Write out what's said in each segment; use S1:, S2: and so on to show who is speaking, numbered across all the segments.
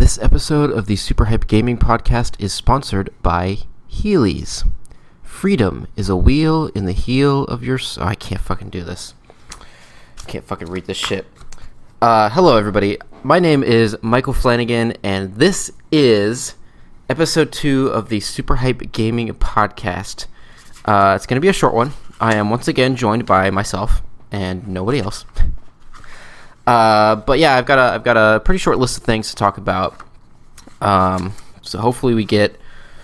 S1: This episode of the SuperHypeGaming podcast is sponsored by Heelys. Freedom is a wheel in the heel of your... I can't fucking do this. Can't fucking read this shit. Hello, everybody. My name is Michael Flanagan, and this is episode 2 of the SuperHypeGaming podcast. It's going to be a short one. I am once again joined by myself and nobody else. But yeah, I've got a pretty short list of things to talk about. So hopefully we get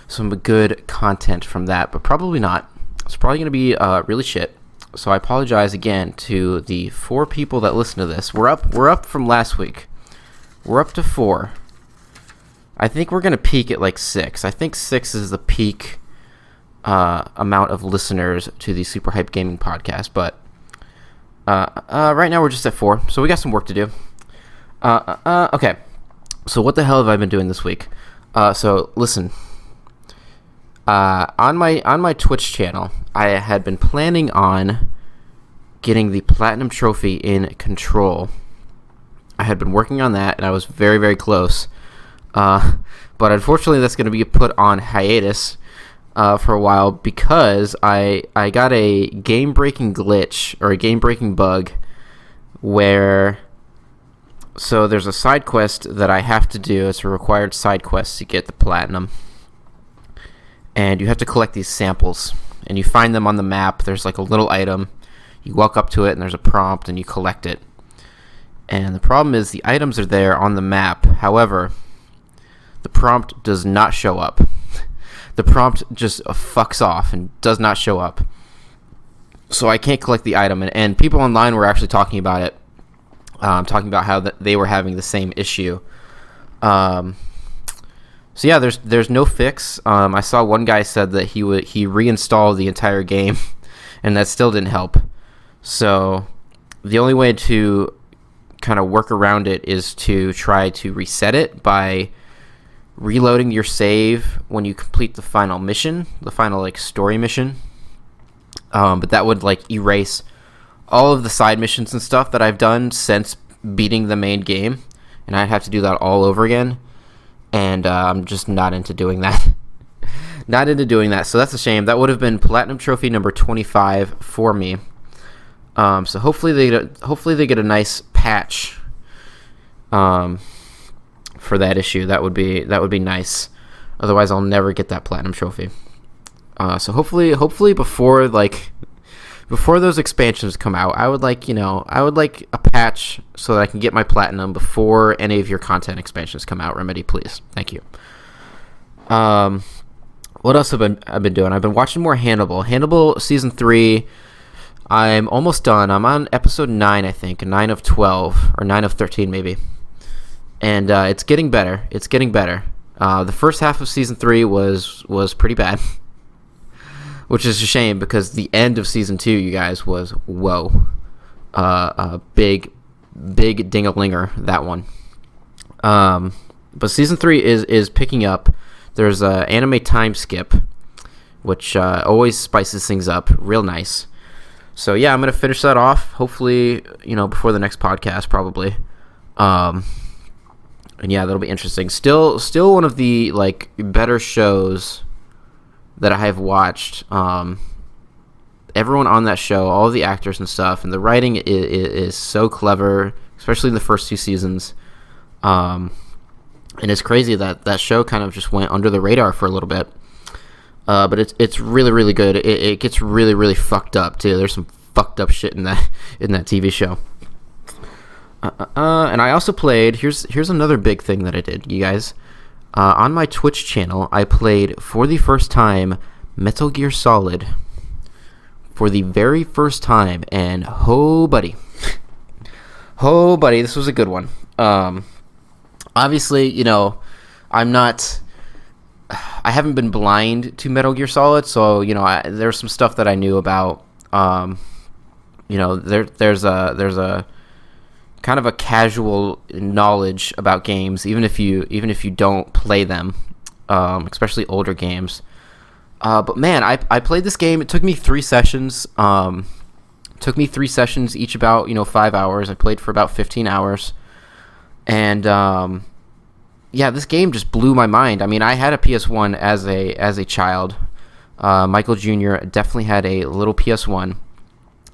S1: some good content from that, but probably not. It's probably going to be really shit. So I apologize again to the 4 people that listen to this. We're up from last week. We're up to 4. I think we're going to peak at like 6. I think 6 is the peak amount of listeners to the Super Hype Gaming podcast, but right now we're just at 4, so we got some work to do. Okay, so what the hell have I been doing this week? So listen, on my Twitch channel, I had been planning on getting the Platinum Trophy in Control. I had been working on that, and I was very, very close. But unfortunately, that's going to be put on hiatus for a while because I got a game-breaking glitch or a game-breaking bug where... So there's a side quest that I have to do. It's a required side quest to get the platinum. And you have to collect these samples. And you find them on the map. There's like a little item. You walk up to it and there's a prompt and you collect it. And the problem is the items are there on the map. However, the prompt does not show up. The prompt just fucks off and does not show up. So I can't collect the item. And people online were actually talking about it. Talking about how they were having the same issue. So yeah, there's no fix. I saw one guy said that he reinstalled the entire game, and that still didn't help. So the only way to kind of work around it is to try to reset it by reloading your save when you complete the final mission, the final like story mission. But that would like erase all of the side missions and stuff that I've done since beating the main game, and I'd have to do that all over again, and I'm just not into doing that. Not into doing that, so that's a shame. That would have been Platinum Trophy number 25 for me. So hopefully they get a nice patch for that issue. That would be nice. Otherwise, I'll never get that Platinum Trophy. So hopefully before those expansions come out, I would like a patch so that I can get my platinum before any of your content expansions come out. Remedy, please. Thank you. What else have I been doing? I've been watching more Hannibal. Hannibal season 3. I'm almost done. I'm on episode 9, I think, 9 of 12 or 9 of 13 maybe. And it's getting better. It's getting better. The first half of season 3 was pretty bad. Which is a shame because the end of season 2, you guys, was whoa, a big ding-a-linger, that one. But season 3 is picking up. There's a anime time skip, which always spices things up real nice. So yeah, I'm gonna finish that off. Hopefully, before the next podcast, probably. And yeah, that'll be interesting. Still one of the like better shows that I have watched. Everyone on that show, all the actors and stuff, and the writing is so clever, especially in the first 2 seasons. And it's crazy that show kind of just went under the radar for a little bit. But it's really, really good. It gets really, really fucked up too. There's some fucked up shit in that TV show. And I also played. Here's another big thing that I did, you guys. On my Twitch channel, I played for the first time Metal Gear Solid for the very first time, and buddy, this was a good one. Obviously, I haven't been blind to Metal Gear Solid, so there's some stuff that I knew about. There's a kind of a casual knowledge about games, even if you don't play them, especially older games. But man, I played this game. It took me 3 sessions. Each about 5 hours. I played for about 15 hours, and yeah, this game just blew my mind. I mean, I had a PS1 as a child. Michael Jr. definitely had a little PS1,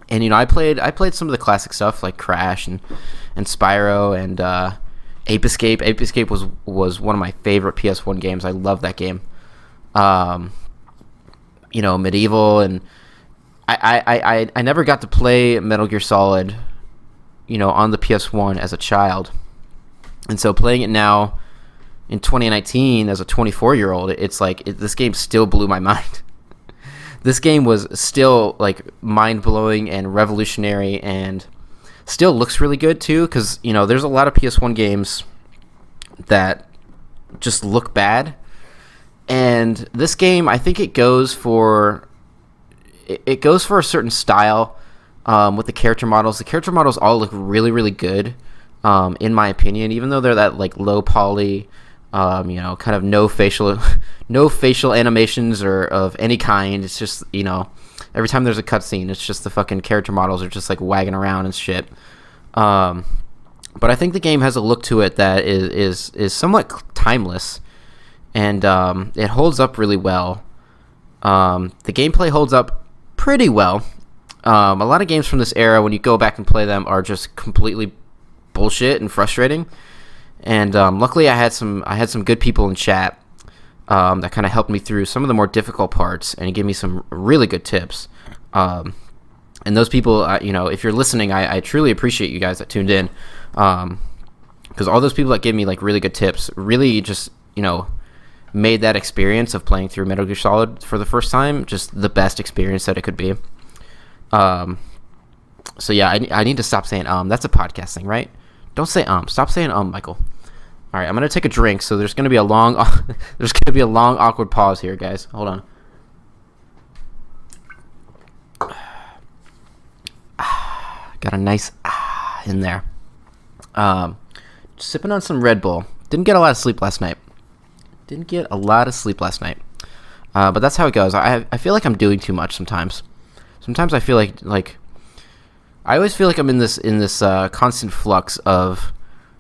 S1: and I played some of the classic stuff like Crash and Spyro and Ape Escape. Ape Escape was one of my favorite PS1 games. I love that game. Medieval, and I never got to play Metal Gear Solid, on the PS1 as a child, and so playing it now in 2019 as a 24-year-old, it's like this game still blew my mind. This game was still like mind-blowing and revolutionary, and still looks really good too, because there's a lot of PS1 games that just look bad, and this game, I think it goes for a certain style with the character models. The character models all look really, really good, in my opinion, even though they're that like low poly, kind of no facial animations or of any kind. It's just, every time there's a cutscene, it's just the fucking character models are just like wagging around and shit. But I think the game has a look to it that is somewhat timeless, and it holds up really well. The gameplay holds up pretty well. A lot of games from this era, when you go back and play them, are just completely bullshit and frustrating. And luckily, I had some good people in chat that kind of helped me through some of the more difficult parts and gave me some really good tips. And those people, if you're listening, I truly appreciate you guys that tuned in, because all those people that gave me like really good tips really just made that experience of playing through Metal Gear Solid for the first time just the best experience that it could be. So yeah, I need to stop saying That's a podcast thing, right? Don't say Stop saying Michael. All right, I'm gonna take a drink, so there's gonna be a long awkward pause here, guys. Hold on. Got a nice in there. Sipping on some Red Bull. Didn't get a lot of sleep last night. But that's how it goes. I feel like I'm doing too much sometimes. Sometimes I feel like I always feel like I'm in this constant flux of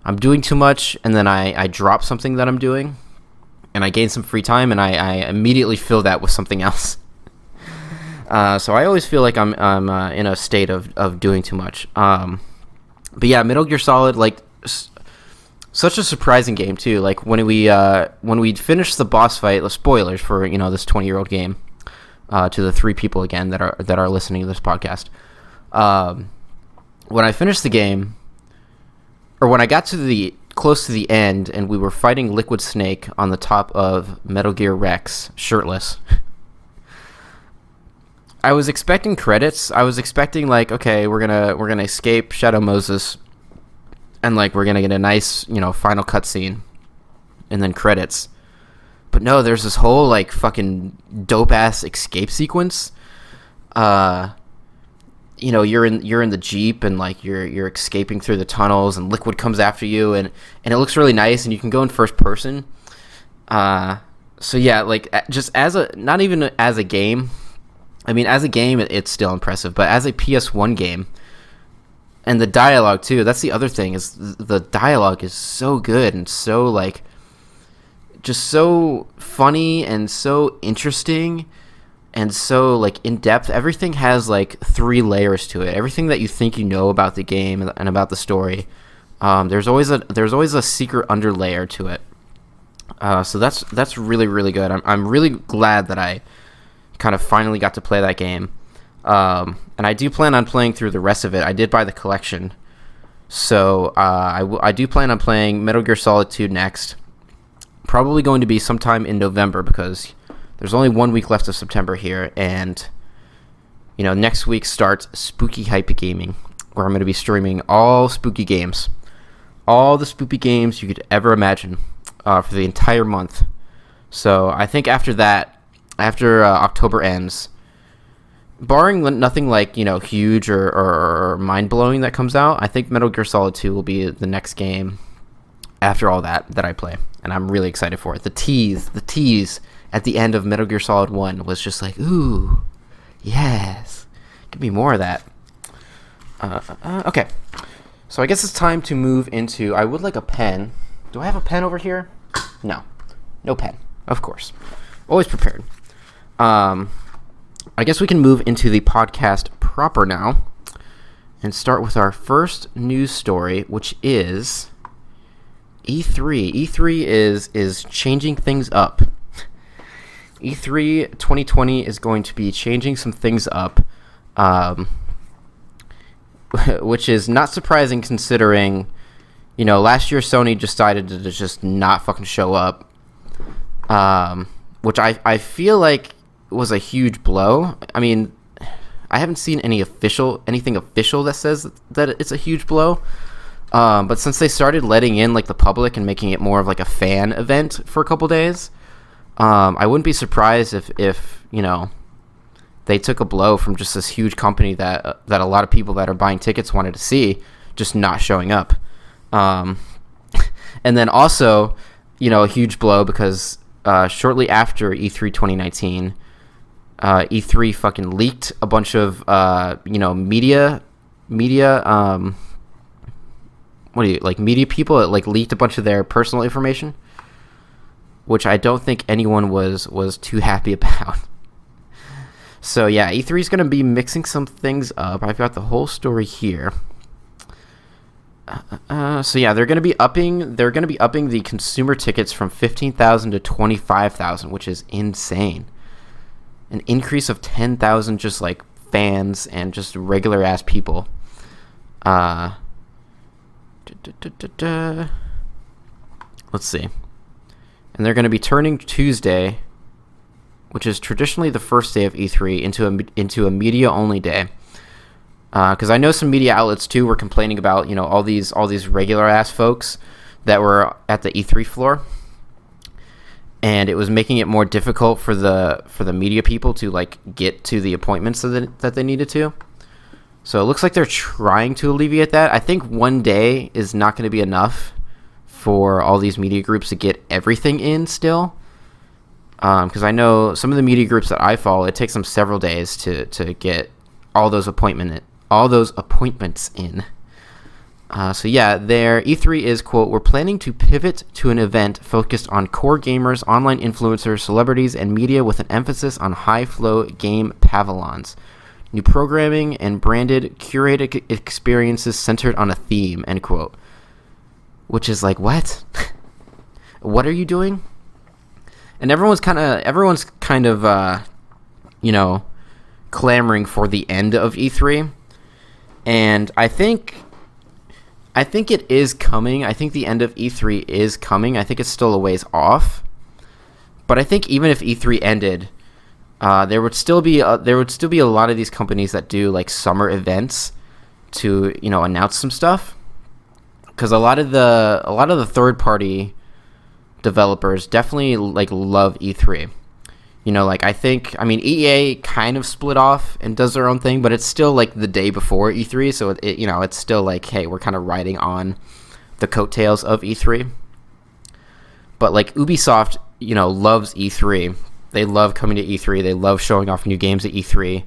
S1: I'm doing too much, and then I drop something that I'm doing, and I gain some free time, and I immediately fill that with something else. So I always feel like I'm in a state of doing too much. But yeah, Metal Gear Solid, like such a surprising game too. Like when we finished the boss fight, spoilers for this 20-year-old game, to the 3 people again that are listening to this podcast. When I finished the game, or when I got close to the end, and we were fighting Liquid Snake on the top of Metal Gear Rex, shirtless. I was expecting credits. I was expecting like, okay, we're gonna escape Shadow Moses, and like we're gonna get a nice final cutscene, and then credits. But no, there's this whole like fucking dope ass escape sequence. You're in the Jeep, and like you're escaping through the tunnels, and Liquid comes after you, and it looks really nice, and you can go in first person. So yeah, like just not even as a game. I mean, as a game, it's still impressive, but as a PS1 game, and the dialogue too. That's the other thing, is the dialogue is so good and so like just so funny and so interesting. And so, like, in depth, everything has, like, 3 layers to it. Everything that you think you know about the game and about the story, there's always a secret underlayer to it. So that's really, really good. I'm really glad that I kind of finally got to play that game. And I do plan on playing through the rest of it. I did buy the collection. So I do plan on playing Metal Gear Solid 2 next. Probably going to be sometime in November, because there's only 1 week left of September here, and next week starts SuperHypeGaming, where I'm going to be streaming all spooky games, all the spooky games you could ever imagine, for the entire month. So I think after that, after October ends, barring nothing like huge or mind blowing that comes out, I think Metal Gear Solid 2 will be the next game after all that I play, and I'm really excited for it. The tease at the end of Metal Gear Solid 1 was just like, ooh, yes, give me more of that. Okay, so I guess it's time to move into, I would like a pen. Do I have a pen over here? No. No pen. Of course. Always prepared. I guess we can move into the podcast proper now and start with our first news story, which is E3. E3 is changing things up. E3 2020 is going to be changing some things up, which is not surprising considering, last year Sony decided to just not fucking show up, which I feel like was a huge blow. I mean, I haven't seen anything official that says that it's a huge blow, but since they started letting in like the public and making it more of like a fan event for a couple days, I wouldn't be surprised if they took a blow from just this huge company that a lot of people that are buying tickets wanted to see just not showing up. And then also, a huge blow because shortly after E3 2019, E3 fucking leaked a bunch of media media people that like leaked a bunch of their personal information, which I don't think anyone was too happy about. So yeah, E3 is going to be mixing some things up. I've got the whole story here. So yeah, they're going to be upping the consumer tickets from 15,000 to 25,000, which is insane. An increase of 10,000 just like fans and just regular ass people. Let's see. And they're going to be turning Tuesday, which is traditionally the first day of E3, into a media only day. Because I know some media outlets too were complaining about all these regular ass folks that were at the E3 floor, and it was making it more difficult for the media people to like get to the appointments that they needed to. So it looks like they're trying to alleviate that. I think one day is not going to be enough for all these media groups to get everything in still. Because I know some of the media groups that I follow, it takes them several days to get all those appointments in. So yeah, their E3 is, quote, "We're planning to pivot to an event focused on core gamers, online influencers, celebrities, and media with an emphasis on high-flow game pavilions. New programming and branded, curated experiences centered on a theme," end quote. Which is like, what? What are you doing? And everyone's kind of clamoring for the end of E3. And I think it is coming. I think the end of E3 is coming. I think it's still a ways off. But I think even if E3 ended, there would still be a lot of these companies that do like summer events to announce some stuff. Because a lot of the third party developers definitely like love E3. EA kind of split off and does their own thing, but it's still like the day before E3, so it's still like, hey, we're kind of riding on the coattails of E3. But like Ubisoft, loves E3. They love coming to E3. They love showing off new games at E3.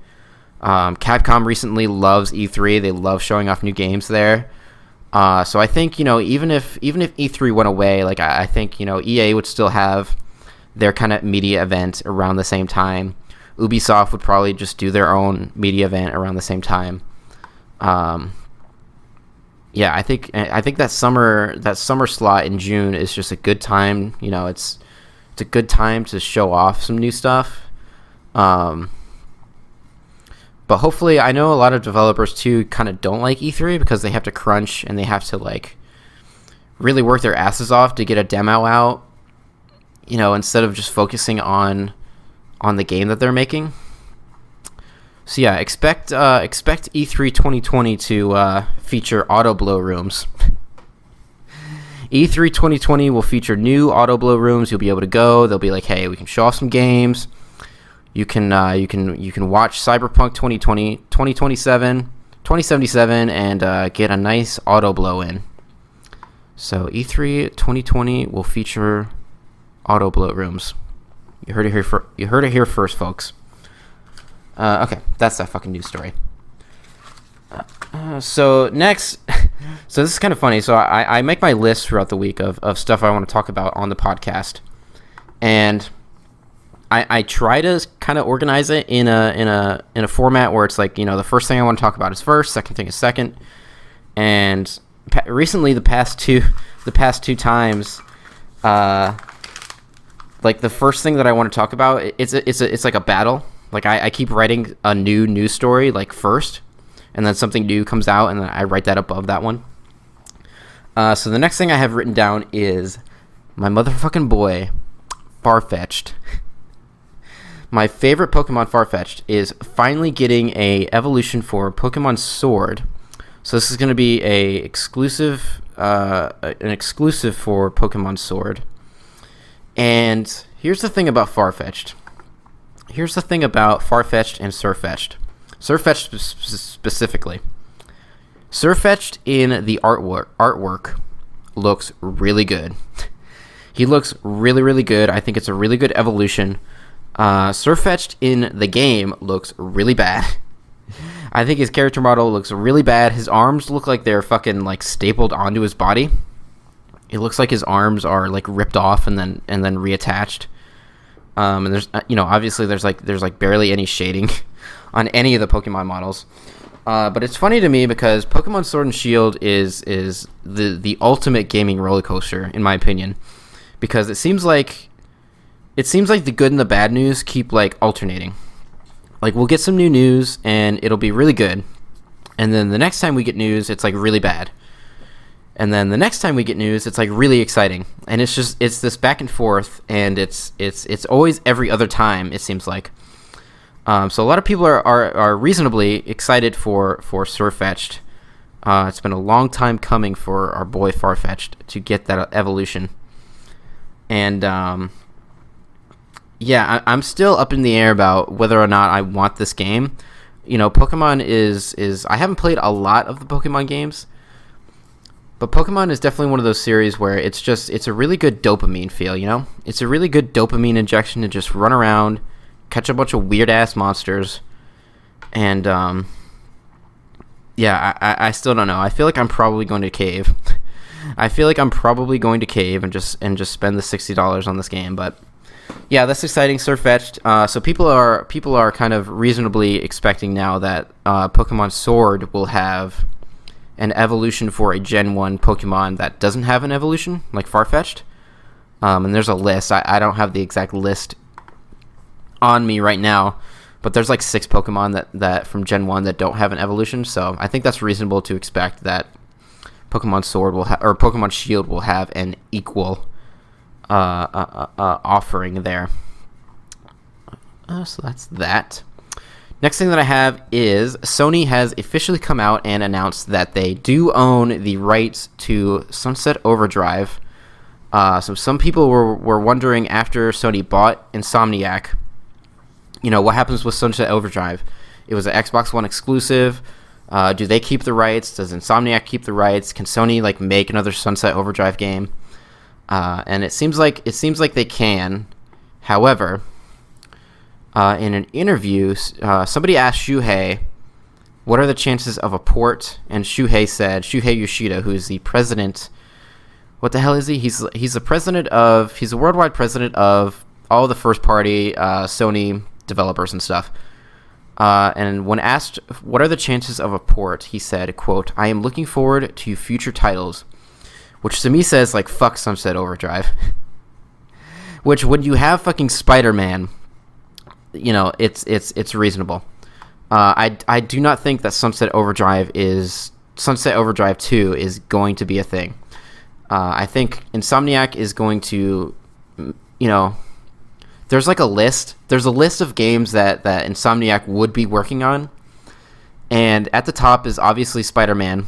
S1: Capcom recently loves E3. They love showing off new games there. So I think even if E3 went away, like I think EA would still have their kind of media event around the same time. Ubisoft would probably just do their own media event around the same time. I think that summer slot in June is just a good time. It's a good time to show off some new stuff. But hopefully, I know a lot of developers too kind of don't like E3 because they have to crunch and they have to like really work their asses off to get a demo out, instead of just focusing on the game that they're making. So yeah, expect E3 2020 to feature Autoblow rooms. E3 2020 will feature new Autoblow rooms. You'll be able to go. They'll be like, hey, we can show off some games. You can watch Cyberpunk 2077 and get a nice Autoblow in. So E3 2020 will feature Autoblow rooms. You heard it here first, folks. Okay, that's that fucking news story. So next, So this is kind of funny. So I make my list throughout the week of stuff I want to talk about on the podcast, and I try to kind of organize it in a format where it's like, the first thing I want to talk about is first, second thing is second, and recently the past two times, like the first thing that I want to talk about, it's like a battle. Like I keep writing a new news story like first, and then something new comes out, and then I write that above that one. So the next thing I have written down is my motherfucking boy, Farfetch'd. My favorite Pokemon, Farfetch'd, is finally getting a evolution for Pokemon Sword. So this is going to be an exclusive for Pokemon Sword. And here's the thing about Farfetch'd. Here's the thing about Farfetch'd and Sirfetch'd. Sirfetch'd specifically. Sirfetch'd in the artwork looks really good. He looks really, really good. I think it's a really good evolution. Sirfetch'd in the game looks really bad. I think his character model looks really bad. His arms look like they're fucking like stapled onto his body. It looks like his arms are like ripped off and then reattached. And there's obviously there's like barely any shading on any of the Pokemon models. But it's funny to me because Pokemon Sword and Shield is the ultimate gaming roller coaster in my opinion, because it seems like the good and the bad news keep like alternating. Like we'll get some new news and it'll be really good, and then the next time we get news it's like really bad, and then the next time we get news it's like really exciting, and it's this back and forth, and it's always every other time it seems like. So a lot of people are reasonably excited for Sirfetch'd. It's been a long time coming for our boy Farfetch'd to get that evolution, and yeah, I'm still up in the air about whether or not I want this game. Pokemon is I haven't played a lot of the Pokemon games, but Pokemon is definitely one of those series where it's a really good dopamine feel, It's a really good dopamine injection to just run around, catch a bunch of weird-ass monsters, and, yeah, I still don't know. I feel like I'm probably going to cave. I feel like I'm probably going to cave and just spend the $60 on this game, but yeah, that's exciting. Sirfetch'd. So people are kind of reasonably expecting now that Pokemon Sword will have an evolution for a Gen 1 Pokemon that doesn't have an evolution, like Farfetch'd. And there's a list. I don't have the exact list on me right now, but there's like 6 Pokemon that from Gen 1 that don't have an evolution. So I think that's reasonable to expect that Pokemon Sword or Pokemon Shield will have an equal offering there. So that's that. Next thing that I have is Sony has officially come out and announced that they do own the rights to Sunset Overdrive. So some people were wondering after Sony bought Insomniac, what happens with Sunset Overdrive? It was an Xbox One exclusive. Do they keep the rights? Does Insomniac keep the rights? Can Sony like make another Sunset Overdrive game? And it seems like they can. However, in an interview, somebody asked Shuhei, "What are the chances of a port?" And Shuhei Yoshida, who is the president. What the hell is he? He's the president of. He's a worldwide president of all the first-party Sony developers and stuff. And when asked what are the chances of a port, he said, quote, "I am looking forward to future titles." Which to me says, like, fuck Sunset Overdrive. Which, when you have fucking Spider-Man, it's reasonable. I do not think that Sunset Overdrive 2 is going to be a thing. I think Insomniac is going to, there's like a list. There's a list of games that Insomniac would be working on. And at the top is obviously Spider-Man.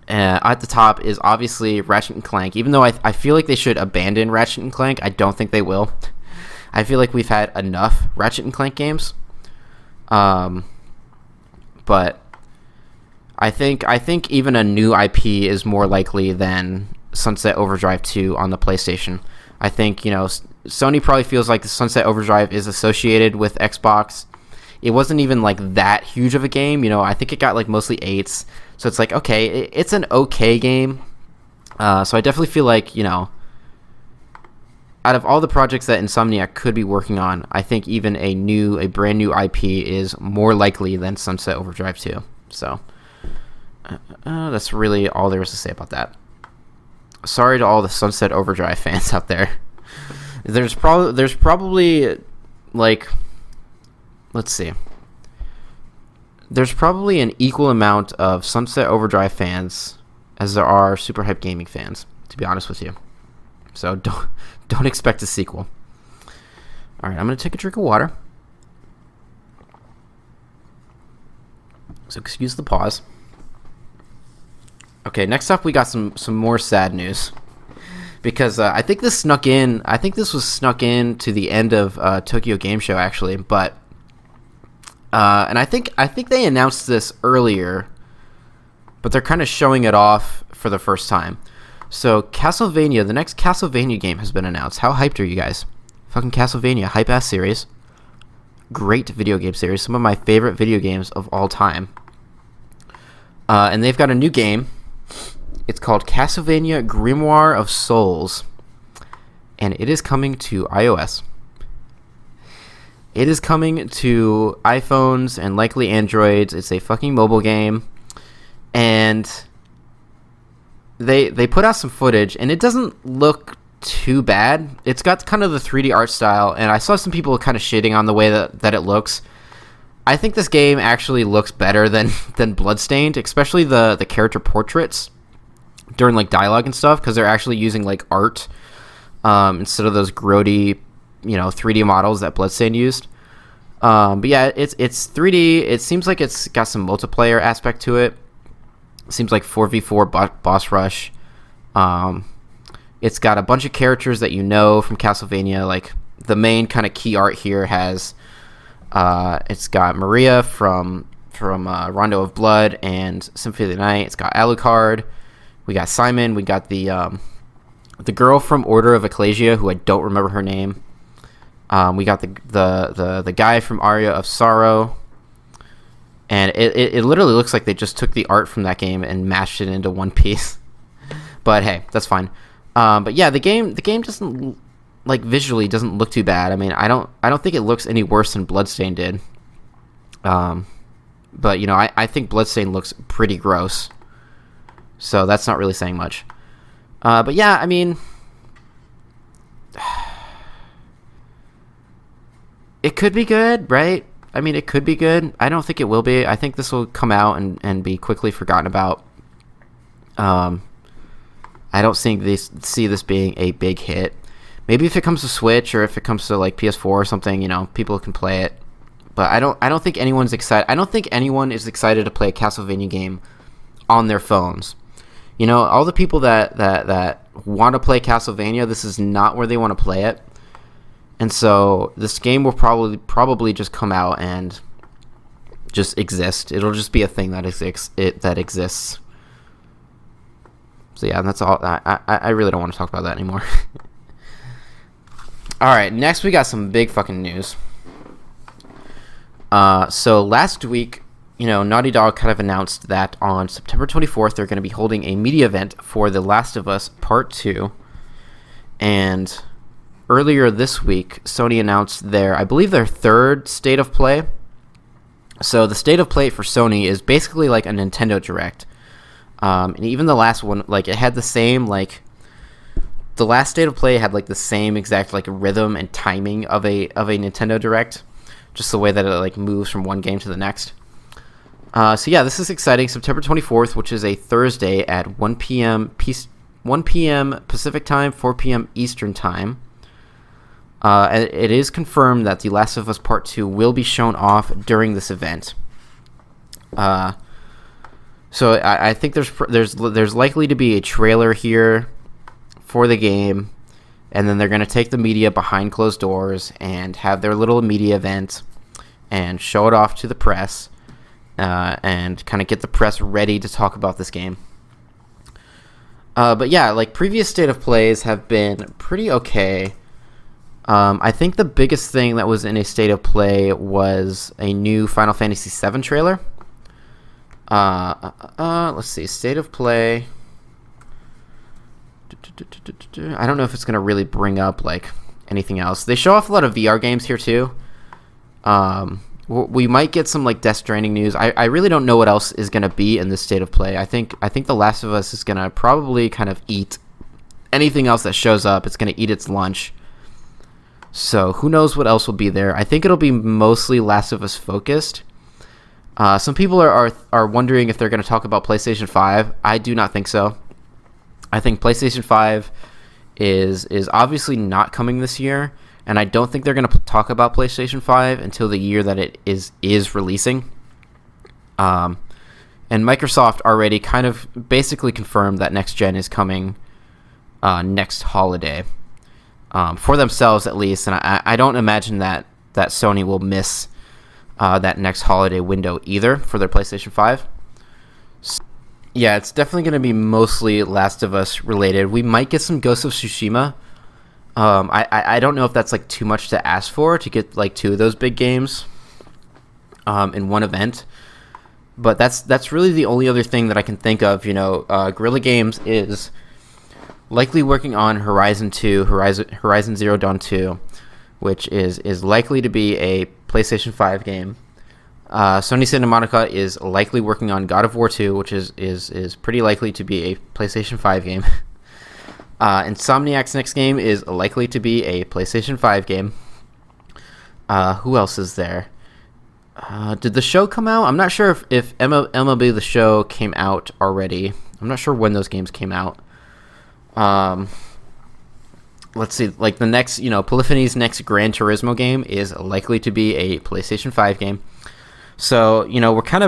S1: At the top is obviously Ratchet & Clank. Even though I feel like they should abandon Ratchet & Clank, I don't think they will. I feel like we've had enough Ratchet & Clank games. But I think even a new IP is more likely than Sunset Overdrive 2 on the PlayStation. I think, Sony probably feels like the Sunset Overdrive is associated with Xbox. It wasn't even like that huge of a game. I think it got like mostly 8s. So it's like, okay, it's an okay game. So I definitely feel like, you know, out of all the projects that Insomniac could be working on, I think even a brand new IP is more likely than Sunset Overdrive 2. So that's really all there is to say about that. Sorry to all the Sunset Overdrive fans out there. There's probably like, let's see. There's probably an equal amount of Sunset Overdrive fans as there are SuperHypeGaming fans, to be honest with you. So don't expect a sequel. All right, I'm going to take a drink of water. So excuse the pause. Okay, next up we got some more sad news. Because I think this snuck in. I think this was snuck in to the end of Tokyo Game Show, actually. But and I think they announced this earlier, but they're kind of showing it off for the first time. So Castlevania, the next Castlevania game has been announced. How hyped are you guys? Fucking Castlevania, hype ass series. Great video game series. Some of my favorite video games of all time. And they've got a new game. It's called Castlevania Grimoire of Souls, and it is coming to iOS. It is coming to iPhones and likely Androids. It's a fucking mobile game, and they put out some footage, and it doesn't look too bad. It's got kind of the 3D art style, and I saw some people kind of shitting on the way that it looks. I think this game actually looks better than Bloodstained, especially the character portraits during like dialogue and stuff, because they're actually using like art instead of those grody, you know, 3D models that Bloodstained used. But yeah, it's 3D. It seems like it's got some multiplayer aspect to it. Seems like 4v4 boss rush. It's got a bunch of characters that you know from Castlevania. Like the main kind of key art here has it's got Maria from Rondo of Blood and Symphony of the Night. It's got Alucard. We got Simon. We got the girl from Order of Ecclesia, who I don't remember her name. We got the guy from Aria of Sorrow, and it literally looks like they just took the art from that game and mashed it into one piece. But hey, that's fine. But yeah, the game doesn't, like, visually doesn't look too bad. I mean, I don't think it looks any worse than Bloodstained did. But you know, I think Bloodstained looks pretty gross. So that's not really saying much. But yeah, I mean, it could be good, right? I mean, it could be good. I don't think it will be. I think this will come out and be quickly forgotten about. I don't see this being a big hit. Maybe if it comes to Switch or if it comes to like PS4 or something, you know, people can play it. But I don't think anyone's excited. I don't think anyone is excited to play a Castlevania game on their phones. You know, all the people that want to play Castlevania, this is not where they want to play it. And so this game will probably just come out and just exist. It'll just be a thing that exists. So yeah, that's all. I really don't want to talk about that anymore. All right, next we got some big fucking news. So last week, you know, Naughty Dog kind of announced that on September 24th, they're going to be holding a media event for The Last of Us Part 2. And earlier this week, Sony announced I believe their third State of Play. So the State of Play for Sony is basically like a Nintendo Direct. And even the last one, like, it had the same, like, the last State of Play had like the same exact like rhythm and timing of a Nintendo Direct. Just the way that it like moves from one game to the next. So yeah, this is exciting. September 24th, which is a Thursday at 1 p.m. Pacific time, 4 p.m. Eastern time. It is confirmed that The Last of Us Part 2 will be shown off during this event. So I think there's likely to be a trailer here for the game, and then they're going to take the media behind closed doors and have their little media event and show it off to the press. And kind of get the press ready to talk about this game. But yeah, like previous State of Plays have been pretty okay. I think the biggest thing that was in a State of Play was a new Final Fantasy VII trailer. Let's see. State of play. I don't know if it's gonna really bring up like anything else. They show off a lot of VR games here too. We might get some like Death Stranding news. I really don't know what else is gonna be in this state of play. I think The Last of Us is gonna probably kind of eat anything else that shows up. It's gonna eat its lunch. So who knows what else will be there? I think it'll be mostly Last of Us focused. Some people are wondering if they're going to talk about PlayStation 5. I do not think so. I think PlayStation 5 is obviously not coming this year, and I don't think they're going to talk about PlayStation 5 until the year that it is releasing. And Microsoft already kind of basically confirmed that next gen is coming next holiday, for themselves at least, and I don't imagine that Sony will miss that next holiday window either for their PlayStation 5. So, yeah, it's definitely going to be mostly Last of Us related. We might get some Ghost of Tsushima. I don't know if that's like too much to ask for to get like two of those big games in one event, but that's really the only other thing that I can think of. Guerrilla Games is likely working on Horizon Zero Dawn 2, which is likely to be a PlayStation 5 game. Sony Santa Monica is likely working on God of War 2, which is pretty likely to be a PlayStation 5 game. Insomniac's next game is likely to be a PlayStation 5 game. Who else is there? Did the show come out? I'm not sure if MLB The Show came out already. I'm not sure when those games came out. Let's see, like the next, Polyphony's next Gran Turismo game is likely to be a PlayStation 5 game. So, we're kind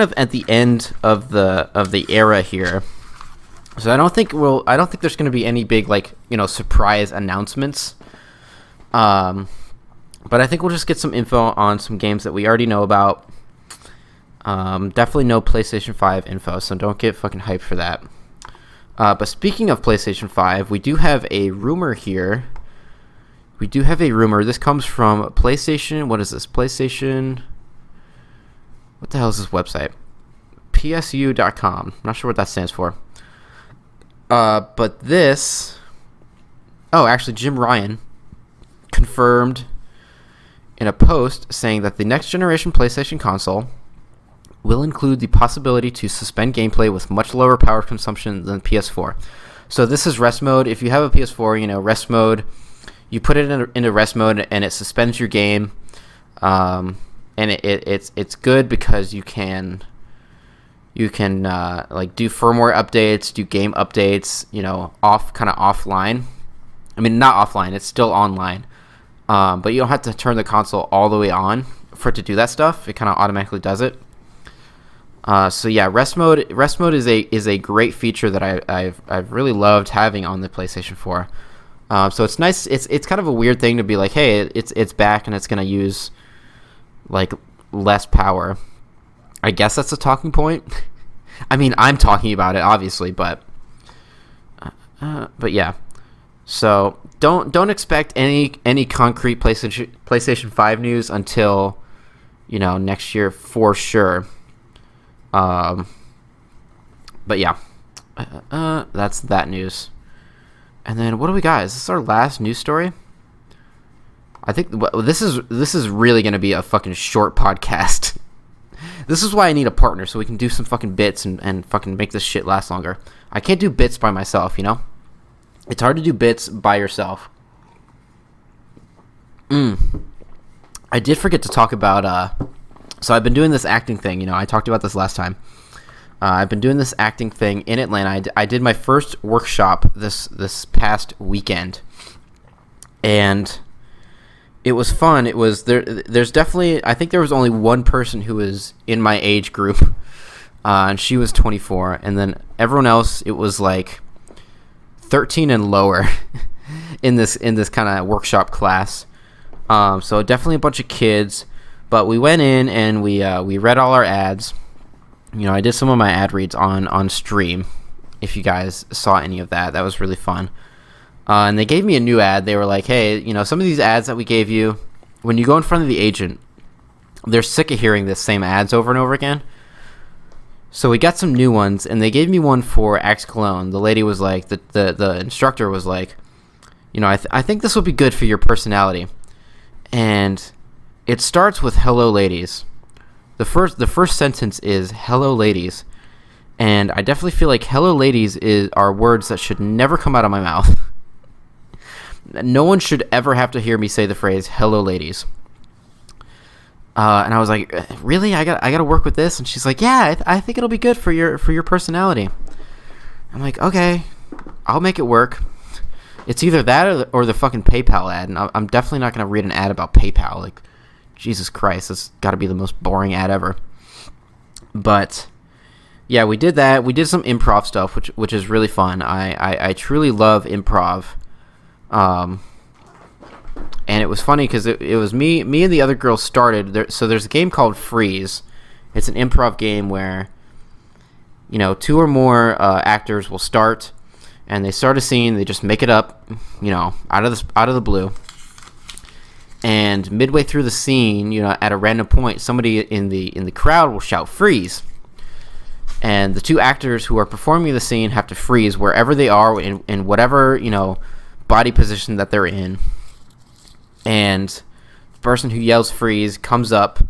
S1: of at the end of the era here. So I don't think there's going to be any big surprise announcements. But I think we'll just get some info on some games that we already know about. Definitely no PlayStation 5 info, so don't get fucking hyped for that. But speaking of PlayStation 5, we do have a rumor here. This comes from PlayStation. What is this? PlayStation. What the hell is this website? PSU.com. I'm not sure what that stands for. But this. Oh, actually, Jim Ryan confirmed in a post saying that the next generation PlayStation console will include the possibility to suspend gameplay with much lower power consumption than PS4. So this is rest mode. If you have a PS4, rest mode, you put it into rest mode and it suspends your game. And it's good because you can do firmware updates, do game updates, offline. I mean, not offline, it's still online. But you don't have to turn the console all the way on for it to do that stuff. It kind of automatically does it. So yeah, rest mode is a great feature that I've really loved having on the PlayStation 4. So it's nice. It's kind of a weird thing to be like, hey, it's back and it's gonna use like less power. I guess that's a talking point. I mean, I'm talking about it obviously, but yeah. So don't expect any concrete PlayStation 5 news until next year for sure. But yeah, that's that news. And then what do we got? Is this our last news story? I think this is really gonna be a fucking short podcast. This is why I need a partner, so we can do some fucking bits and fucking make this shit last longer. I can't do bits by myself, It's hard to do bits by yourself. I did forget to talk about so I've been doing this acting thing, I talked about this last time. I've been doing this acting thing in Atlanta. I did my first workshop this past weekend, and it was fun. It was there's definitely, I think there was only one person who was in my age group, and she was 24, and then everyone else, it was like 13 and lower in this kind of workshop class. So definitely a bunch of kids. But we went in and we read all our ads. I did some of my ad reads on stream. If you guys saw any of that, that was really fun. And they gave me a new ad. They were like, hey, some of these ads that we gave you, when you go in front of the agent, they're sick of hearing the same ads over and over again. So we got some new ones, and they gave me one for Axe Cologne. The lady was like, the instructor was like, you know, I think this will be good for your personality. And it starts with "Hello, ladies." The first sentence is "Hello, ladies," and I definitely feel like "Hello, ladies" are words that should never come out of my mouth. No one should ever have to hear me say the phrase "Hello, ladies." And I was like, "Really? I got to work with this?" And she's like, "Yeah, I think it'll be good for your personality." I'm like, "Okay, I'll make it work." It's either that or the fucking PayPal ad, and I'm definitely not going to read an ad about PayPal. Like, Jesus Christ, that's got to be the most boring ad ever. But yeah, we did that. We did some improv stuff, which is really fun. I truly love improv. And it was funny because it was me and the other girl started there. So there's a game called Freeze. It's an improv game where, you know, 2 or more actors will start, and they start a scene. They just make it up, you know, out of the blue. And midway through the scene, you know, at a random point, somebody in the crowd will shout "freeze," and the 2 actors who are performing the scene have to freeze wherever they are in whatever, you know, body position that they're in. And the person who yells "freeze" comes up,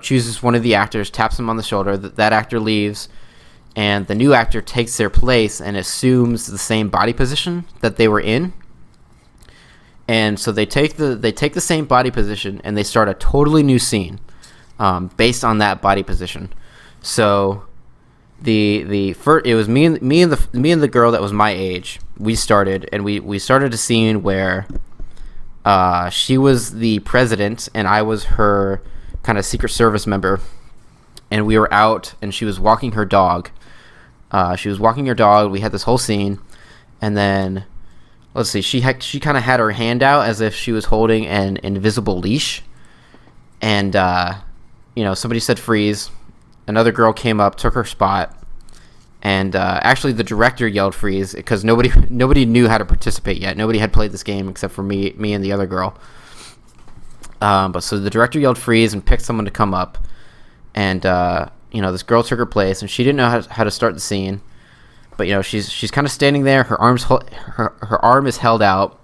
S1: chooses one of the actors, taps him on the shoulder. That actor leaves, and the new actor takes their place and assumes the same body position that they were in. And so they take the same body position and they start a totally new scene, based on that body position. So it was me and the girl that was my age. We started a scene where she was the president and I was her kind of Secret Service member, and we were out and she was walking her dog. We had this whole scene, and then let's see, she kind of had her hand out as if she was holding an invisible leash, and somebody said "freeze." Another girl came up, took her spot, and actually the director yelled "freeze" because nobody knew how to participate yet. Nobody had played this game except for me and the other girl. But so the director yelled "freeze" and picked someone to come up, and this girl took her place, and she didn't know how to start the scene. But she's kind of standing there. Her arm is held out,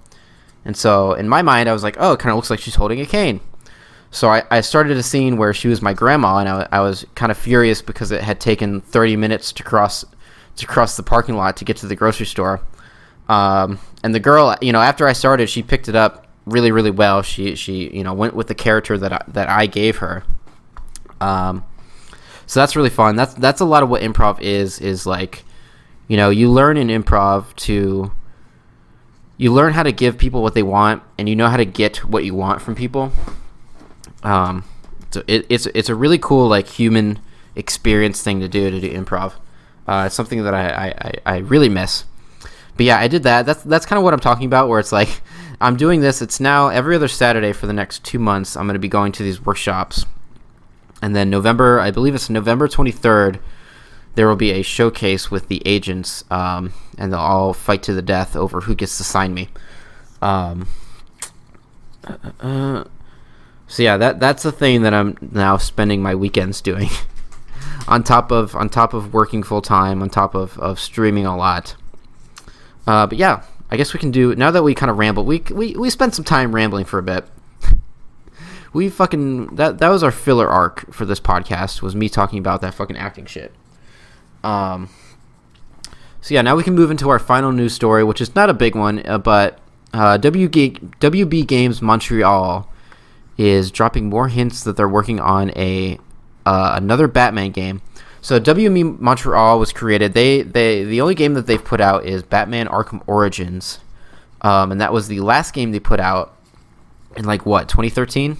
S1: and so in my mind I was like, oh, it kind of looks like she's holding a cane. So I started a scene where she was my grandma, and I was kind of furious because it had taken 30 minutes to cross the parking lot to get to the grocery store. And the girl, after I started, she picked it up really, really well. She went with the character that I gave her. So that's really fun. That's a lot of what improv is like. You learn in improv you learn how to give people what they want, and you know how to get what you want from people. So it's a really cool, like, human experience thing to do improv. It's something that I really miss. But yeah, I did that. That's kind of what I'm talking about, where it's like I'm doing this. It's now every other Saturday for the next 2 months. I'm going to be going to these workshops, and then I believe it's November 23rd. There will be a showcase with the agents, and they'll all fight to the death over who gets to sign me. So yeah, that's the thing that I'm now spending my weekends doing, on top of working full time, on top of streaming a lot. But yeah, I guess we can do, now that we kind of rambled. We spent some time rambling for a bit. That was our filler arc for this podcast, was me talking about that fucking acting shit. So yeah, now we can move into our final news story, which is not a big one, but WB Games Montreal is dropping more hints that they're working on another Batman game. So WB Montreal was created. The only game that they've put out is Batman Arkham Origins, and that was the last game they put out in 2013.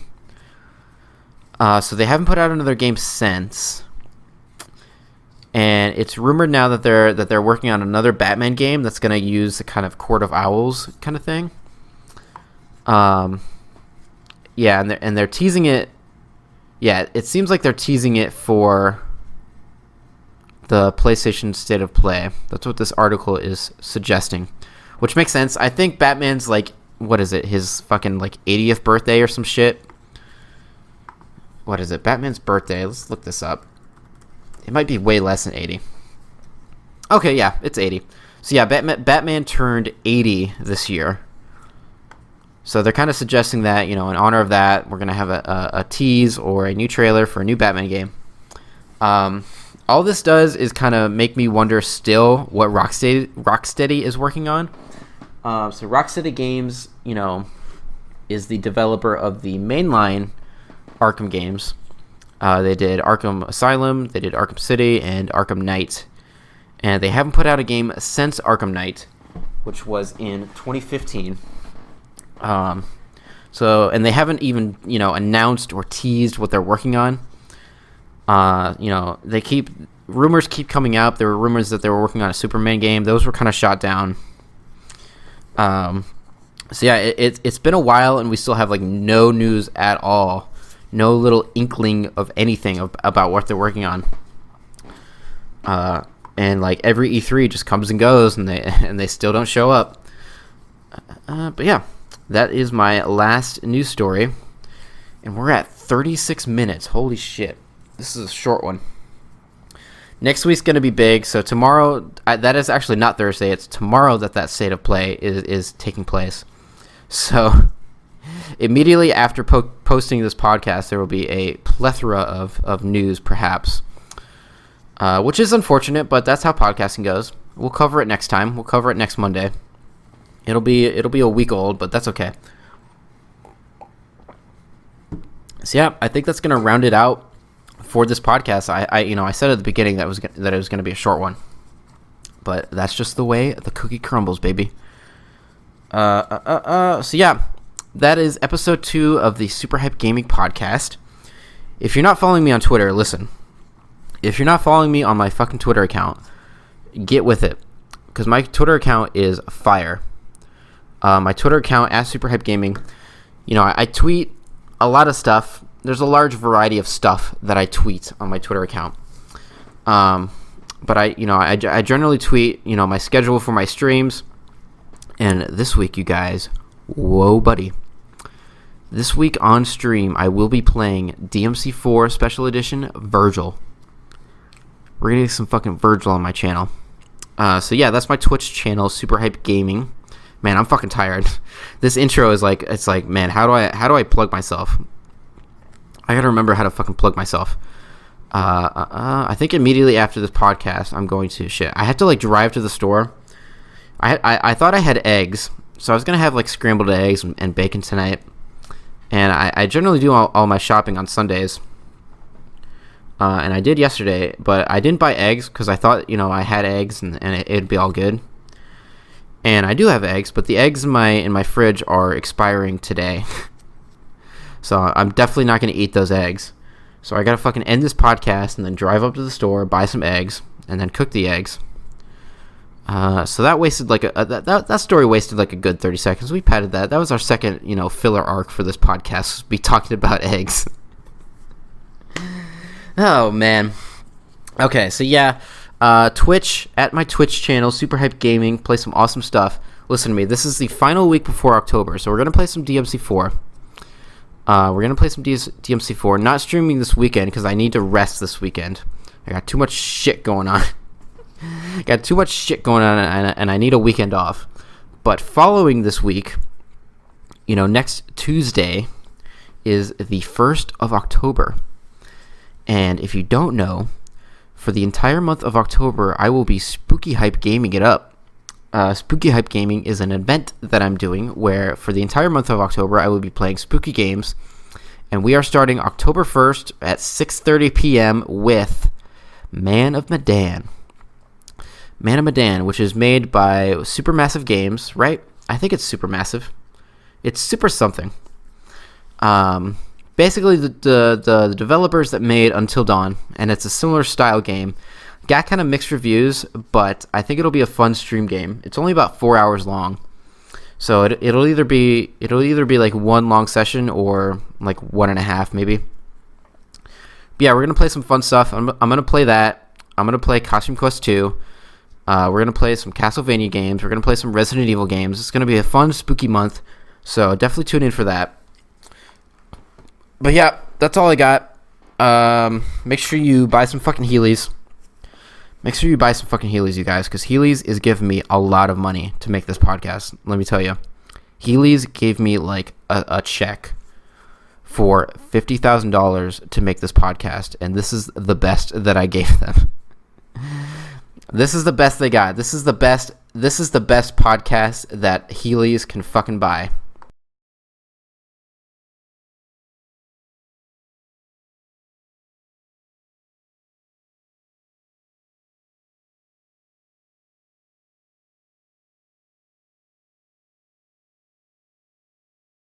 S1: So they haven't put out another game since. And it's rumored now that they're working on another Batman game that's going to use the kind of Court of Owls kind of thing. Yeah, and they're teasing it. Yeah, it seems like they're teasing it for the PlayStation State of Play. That's what this article is suggesting, which makes sense. I think Batman's what is it? His fucking 80th birthday or some shit. What is it? Batman's birthday. Let's look this up. It might be way less than 80. Okay, yeah, it's 80. So yeah, Batman turned 80 this year. So they're kind of suggesting that, in honor of that, we're going to have a tease or a new trailer for a new Batman game. All this does is kind of make me wonder still what Rocksteady is working on. So Rocksteady Games, is the developer of the mainline Arkham games. They did Arkham Asylum, they did Arkham City, and Arkham Knight. And they haven't put out a game since Arkham Knight, which was in 2015. And they haven't even, announced or teased what they're working on. Rumors keep coming out. There were rumors that they were working on a Superman game. Those were kind of shot down. So yeah, it's been a while, and we still have no news at all, no little inkling of anything about what they're working on. And every E3 just comes and goes, and they still don't show up. But yeah, that is my last news story, and we're at 36 minutes. Holy shit, this is a short one. Next week's going to be big. So tomorrow, that is actually not Thursday. It's tomorrow that State of Play is taking place. So immediately after posting this podcast, there will be a plethora of news, perhaps, which is unfortunate, but that's how podcasting goes. We'll cover it next time. We'll cover it next Monday. It'll be a week old, but that's okay. So yeah, I think that's going to round it out for this podcast. I said at the beginning that it was going to be a short one, but that's just the way the cookie crumbles, baby. So yeah, that is episode 2 of the SuperHypeGaming podcast. If you're not following me on Twitter, listen. If you're not following me on my fucking Twitter account, get with it, because my Twitter account is fire. My Twitter account at SuperHypeGaming. I tweet a lot of stuff. There's a large variety of stuff that I tweet on my Twitter account. But I generally tweet, my schedule for my streams. And this week, you guys, whoa, buddy. This week on stream, I will be playing DMC4 Special Edition Virgil. We're going to get some fucking Virgil on my channel. So yeah, that's my Twitch channel, SuperHypeGaming. Man, I'm fucking tired. This intro is man, how do I plug myself? I gotta remember how to fucking plug myself. I think immediately after this podcast, I'm going to I have to drive to the store. I thought I had eggs, so I was gonna have scrambled eggs and bacon tonight. And I generally do all my shopping on Sundays. And I did yesterday, but I didn't buy eggs because I thought I had eggs and it'd be all good. And I do have eggs, but the eggs in my fridge are expiring today. So I'm definitely not going to eat those eggs. So I got to fucking end this podcast and then drive up to the store, buy some eggs, and then cook the eggs. So that wasted that story wasted a good 30 seconds. We padded that. That was our second, filler arc for this podcast. Be talking about eggs. Oh man. Okay, so yeah. Twitch, at my Twitch channel, SuperHypeGaming, play some awesome stuff. Listen to me, this is the final week before October, so we're going to play some DMC4. DMC4, not streaming this weekend because I need to rest this weekend. I got too much shit going on. And I need a weekend off. But following this week, next Tuesday is the 1st of October. And if you don't know, for the entire month of October, I will be Spooky Hype Gaming it up. Spooky Hype Gaming is an event that I'm doing where for the entire month of October, I will be playing spooky games. And we are starting October 1st at 6:30 p.m. with Man of Medan. Man of Medan, which is made by Supermassive Games, right? I think it's Supermassive. It's super something. Basically, the developers that made Until Dawn, and it's a similar style game, got kind of mixed reviews, but I think it'll be a fun stream game. It's only about 4 hours long, so it'll either be one long session or 1.5 maybe. But yeah, we're gonna play some fun stuff. I'm gonna play that. I'm gonna play Costume Quest 2. We're gonna play some Castlevania games. We're gonna play some Resident Evil games. It's gonna be a fun, spooky month, so definitely tune in for that. But yeah, that's all I got. make sure you buy some fucking Heelys. Make sure you buy some fucking Heelys, you guys, because Heelys is giving me a lot of money to make this podcast. Let me tell you. Heelys gave me like a check for $50,000 to make this podcast, and this is the best that I gave them. This is the best they got. This is the best podcast that Heelys can fucking buy.